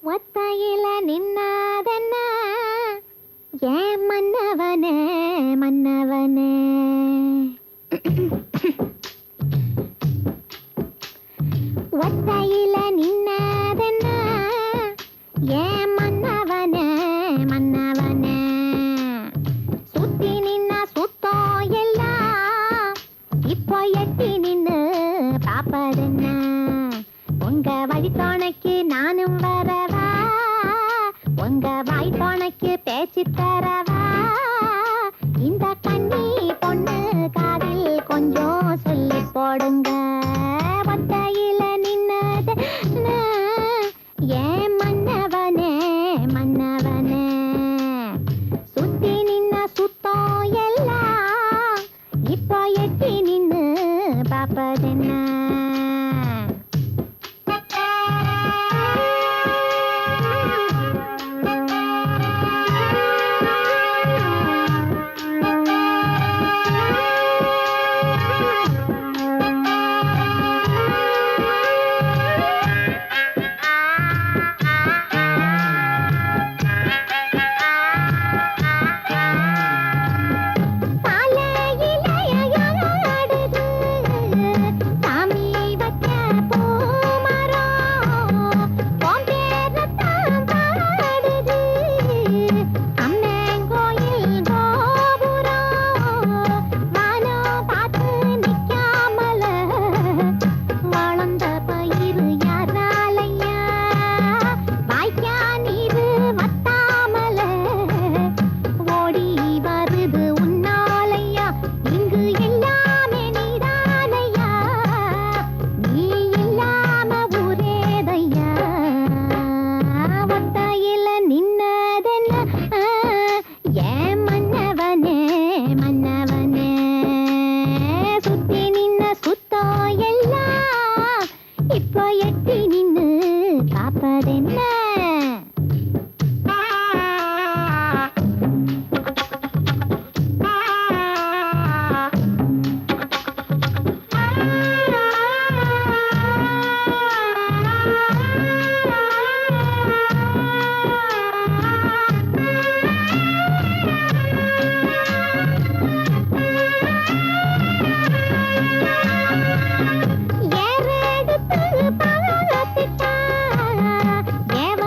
ஒத்தையில நின்னாதென்ன ஏன் மன்னவனே மன்னவனே ஒத்தையில நின்னாதென்ன ஏன் மன்னவனே மன்னவனே சுத்தி நின்னா சுத்தம் எல்லாம் இப்போ எட்டி நின்னு பாப்பதென்ன உங்க வழித்தோணைக்கு நானும் வரவா உங்க வாய்த்தோணைக்கு பேச்சு தரவா இந்த கண்ணி பொண்ணு காதில் கொஞ்சம் சொல்லி போடுங்க ஒத்தையில நின்னது ஏன் மன்னவனே மன்னவனே சுத்தி நின்ன சுத்தம் எல்லாம் இப்போ எட்டி நின்னு பாப்பதென்ன இப்போ எட்டி நின்னு பாப்பதென்ன ஏவ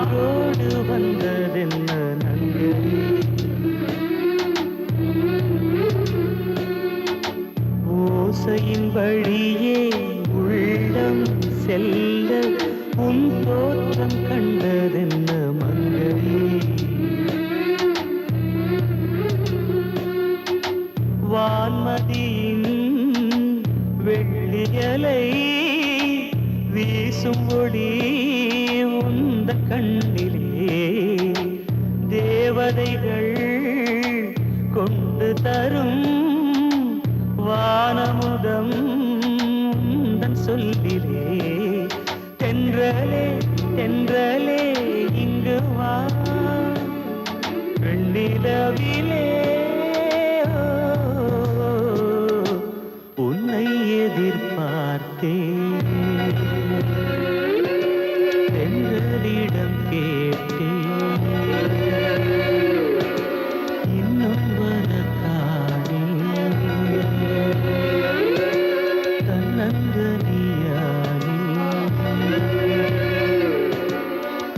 காற்றோடு வந்ததென்ன நங்கை ஓசையின் வழியே உள்ளம் செல்ல உன் தோற்றம் கண்டதென்ன மங்கை வான்மதியின் வெள்ளியலை வீசும் ஒளி உந்த கண்ணிலே தேவதைகள் கொண்டு தரும் வானமுதம் உந்தன் சொல்லிலே தென்றலே தென்றலே இங்கு வா வெண்ணிலவிலே உன்னை எதிர்பார்த்தேன் தென்றலிடம் கேட்டேன் இன்னும் வரக்கானே தன்னந்தனியானே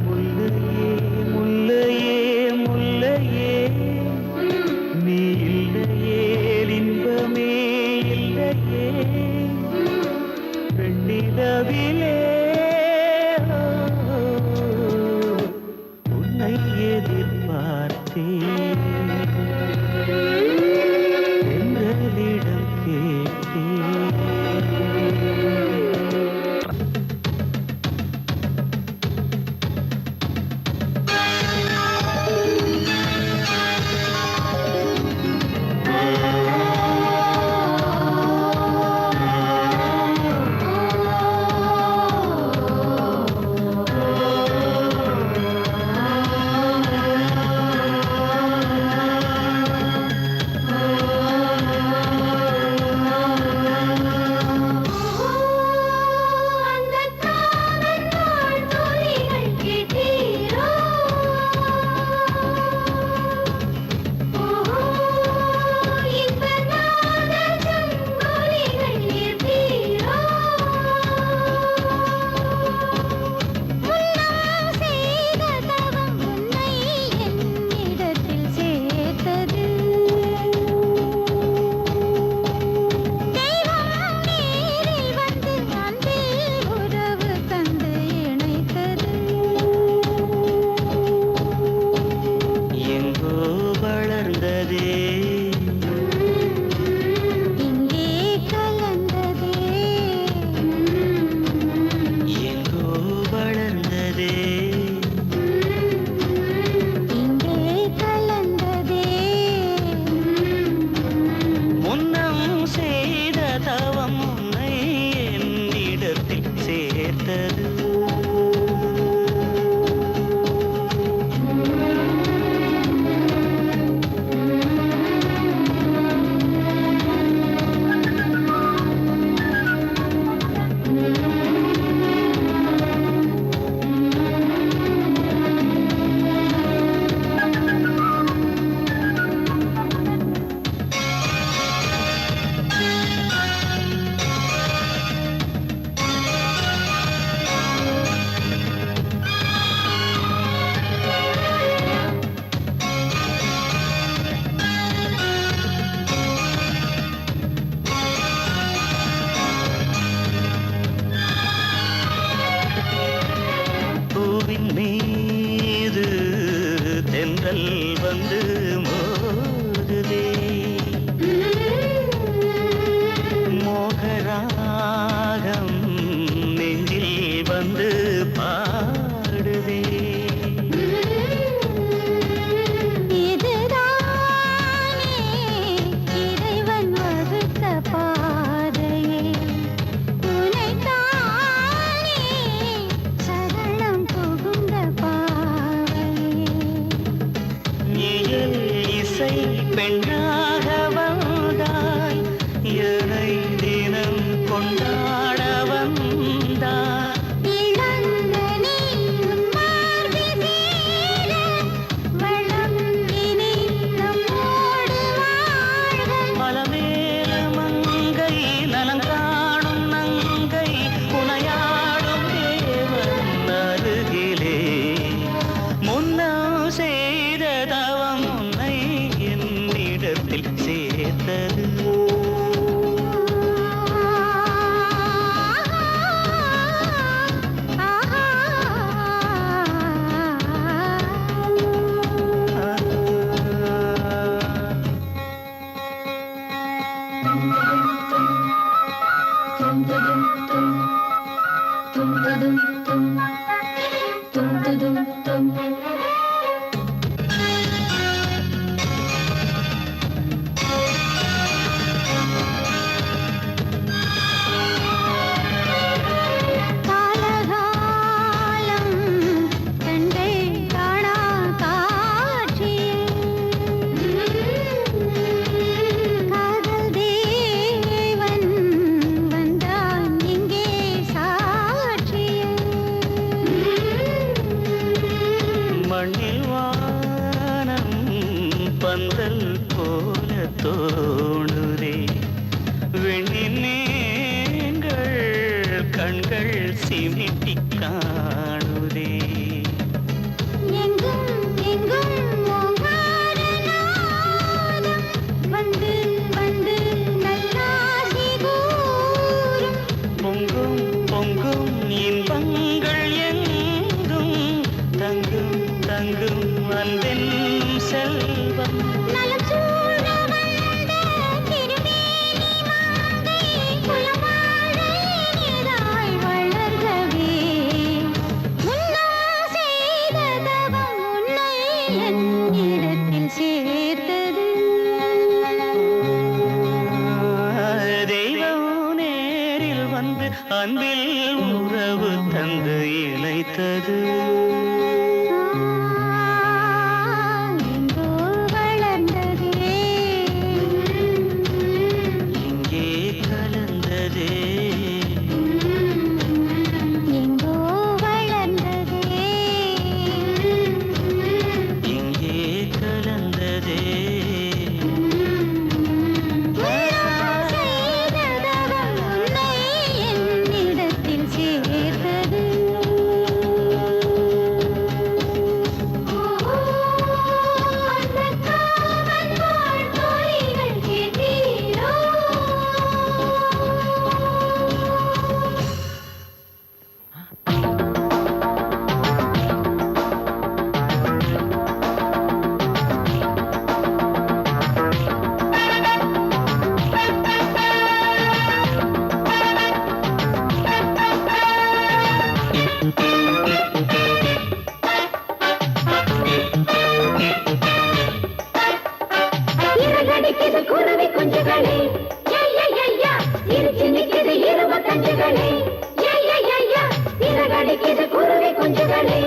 முல்லையே முல்லையே முல்லையே நீ இல்லையே இன்பமே இல்லையே வெண்ணிலவிலே உன்னை எதிர்பார்த்தேன் தென்றலிடம் கேட்டேன் வந்து மோதுதே மோகராகம் நெஞ்சில் வந்து பாடுதே பெண்ணாக வந்தாய் என்னை தினம் கொண்டாட வந்தாய் மலமேல மங்கை நலம் காணும் நங்கை புனையாடும் தேவன் அருகிலே மண்ணில் வானம் பந்தல் போல தோணுதே வெண்ணின் மீன்கள் கண்கள் சிமிட்டி காணுதே எங்கும் எங்கும் ஓங்கார நாதம் வந்து வந்து நல்லாசி கூறும் பொங்கும் பொங்கும் இன்பங்கள் எங்கும் தங்கும் தங்கும் அன்பின் செல்வம் நலம் சூழ வந்த திருமேனி மாங்கை குலம் வாழ இனிதாய் வளர்கவே முன்னால் செய்த தவம் உன்னை என்னிடத்தில் சேர்த்தது தெய்வம் நேரில் வந்து அன்பில் உறவு தந்து இணைத்தது எங்கோ வளர்ந்ததே இங்கே கலந்ததே எங்கோ வளர்ந்ததே இங்கே கலந்ததே செய்த தவம் உன்னை என்னிடத்தில் சேர்த்தது அந்த காவல் வாழ் தோழிகள் கேட்டீரோ இறகடிக்குது குருவி குஞ்சுகளே ஐயா சிரிச்சு நிக்குது 25களே ஐயா இறகடிக்குது குருவி குஞ்சுகளே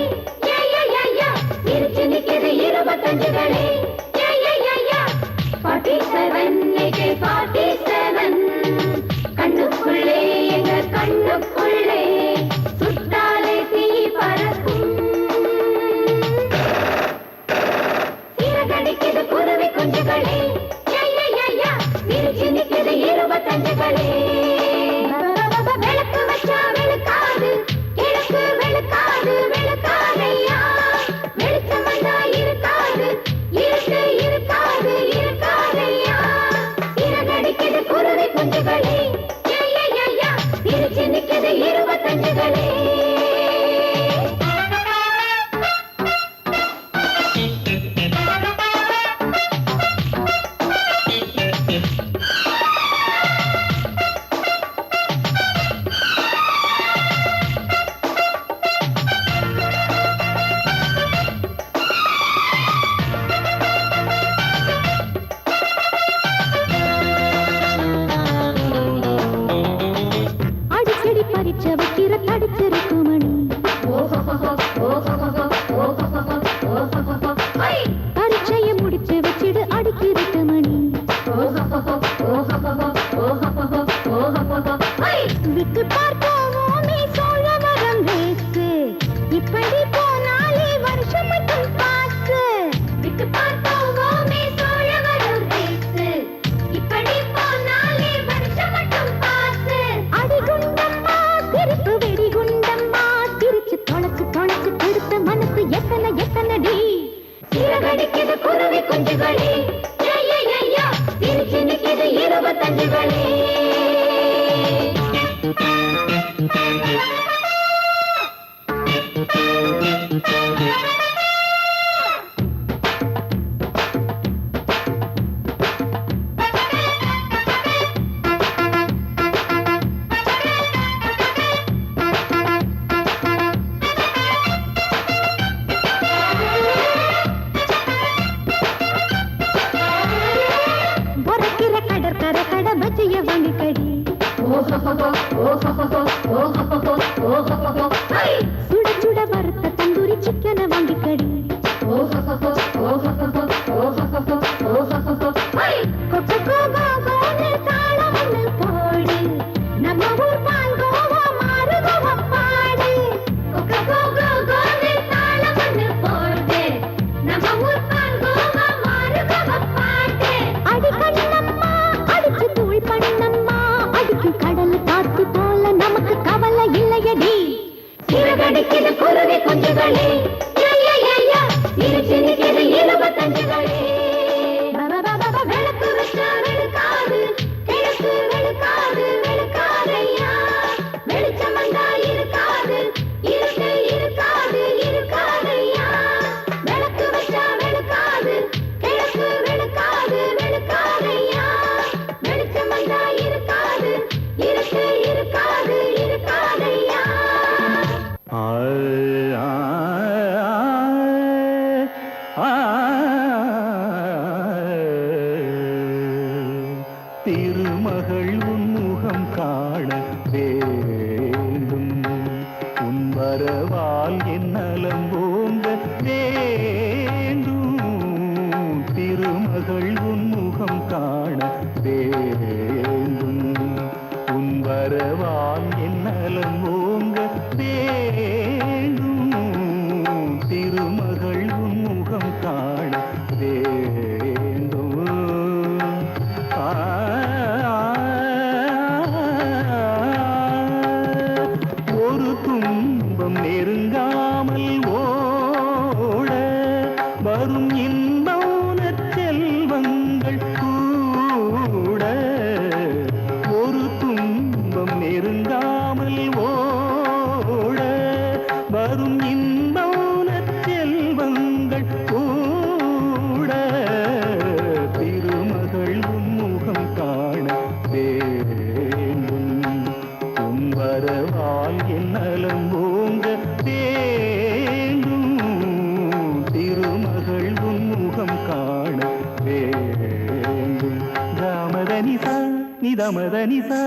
ஐயா சிரிச்சு நிக்குது 25களே ஐயா 47 47 கண்ணுக்குள்ளே எங்க கண்ணுக்குள்ளே சுட்டாலே தீ பறக்கும் இறகடிக்குது குருவி குஞ்சுகளே ஐயா சிரிச்சு நிக்குது 25களே விளக்கு வச்சா வெளுக்காது கிழக்கு வெளுக்காது வெளுக்காதையா வெளிச்சம் வந்தா இருக்காது இருட்டு இருக்காது இருக்காதையா இறகடிக்குது குருவி குஞ்சுகளே ஐயா சிரிச்சு நிக்குது 25களே அடிக்கடி பறிச்ச வைக்கிற தடிச்சிருக்கு மணி பரீட்சைய முடிச்சு வச்சிடு அடிக்கிறது மணி விட்டு பார்ப்போமே சோழ மரம் வேஸ்ட் இப்படி போனாலே வருஷம் மட்டும் பாஸ்ட் விட்டு பார்ப்போமே சோழ மரம் வேஸ்ட் இப்படி போனாலே வருஷம் மட்டும் பாஸ்ட் அடிகுண்டம்மா திருப்பு வெடிகுண்டம்மா திருச்சு தொலைச்சு தொலைச்சு திருத்த மனசு எத்தனை எத்தனடி சிறகடிக்குது குருவி குஞ்சுகளே ஐயா திருச்சி நிக்குது 25களே பொறக்கிற கடற்கரை கடை பஜ்ஜிய வாங்கி கடி சுட சுட வறுத்த தந்தூரி சிக்கனை வாங்கி கடி தாளம் போடு நம்ம ஊர் பால் கோவா மாறுகோவா பாடு தாளம் போடு ஆ, திருமகள் உன்முகம் காண வேண்டும் உன் வரவால் என் நலம் ஓங்க வேண்டும் திருமகள் உன்முகம் காண வேண்டும் உன் வரவால் என் நலம் ஓங்க வேண்டும் திருமகள் உன்முகம் காண வேண்டும் ஆ, ஒரு துன்பம் நெருங்காமல் ஓட வரும் இன்பமான செல்வங்கள் கூட ஒரு துன்பம் நெருங்காமல் ஓட வரும் இன்பமான செல்வங்கள் கூட திருமகள் உன்முகம் காண வேண்டும் உன் வரவால் என் நலம் ஓங்க வேண்டும் திருமகள் உன்முகம் காண வேண்டும் ராமதனிசா நிதமதனிசா